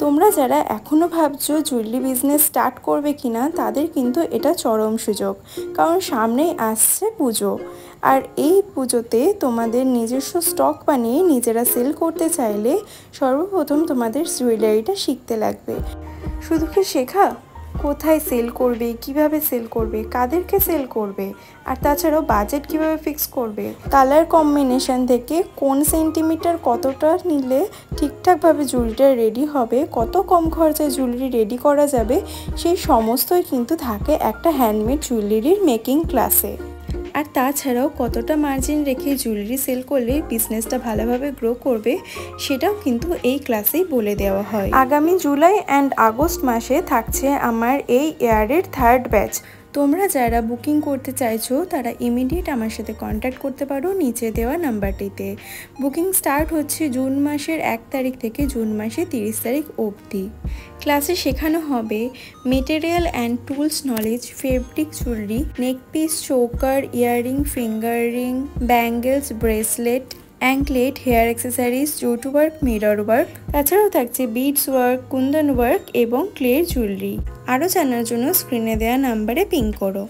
তোমরা যারা এখনও ভাবছো জুয়েলারি বিজনেস স্টার্ট করবে কিনা তাদের কিন্তু এটা চরম সুযোগ, কারণ সামনেই আসছে পুজো। আর এই পুজোতে তোমাদের নিজস্ব স্টক বানিয়ে নিজেরা সেল করতে চাইলে সর্বপ্রথম তোমাদের জুয়েলারিটা শিখতে লাগবে। শুধু কি শেখা, কোথায় সেল করবে, কিভাবে সেল করবে, কাদেরকে সেল করবে, আর তাছাড়াও বাজেট কিভাবে ফিক্স করবে, কালার কম্বিনেশন থেকে কোন সেন্টিমিটার কতটা নিলে ঠিকঠাকভাবে জুয়েলারিটা রেডি হবে, কত কম খরচায় জুয়েলারি রেডি করা যাবে, সেই সমস্তই কিন্তু থাকে একটা হ্যান্ডমেড জুয়েলারির মেকিং ক্লাসে। আর তাছাড়াও কতটা মার্জিন রেখে জুয়েলারি সেল করলে বিজনেসটা ভালোভাবে গ্রো করবে সেটাও কিন্তু এই ক্লাসেই বলে দেওয়া হয়। আগামী জুলাই অ্যান্ড আগস্ট মাসে থাকছে আমার এই ইয়ারের 3rd ব্যাচ। তোমরা যারা বুকিং করতে চাইছো তারা ইমিডিয়েট আমার সাথে কন্ট্যাক্ট করতে পারো নিচে দেওয়া নাম্বারটিতে। বুকিং স্টার্ট হচ্ছে জুন মাসের 1 তারিখ থেকে জুন মাসের 30 তারিখ অবধি। ক্লাসে শেখানো হবে material and tools knowledge, fabric jewellery, neckpiece, choker, earring, finger ring, bangles, bracelet, anklet, hair accessories, jute work, mirror work. তাছাড়াও থাকছে বিডস ওয়ার্ক, কুন্দন ওয়ার্ক এবং ক্লের জুয়েলারি। আরও জানার জন্য স্ক্রিনে দেওয়া নাম্বারে পিং করো।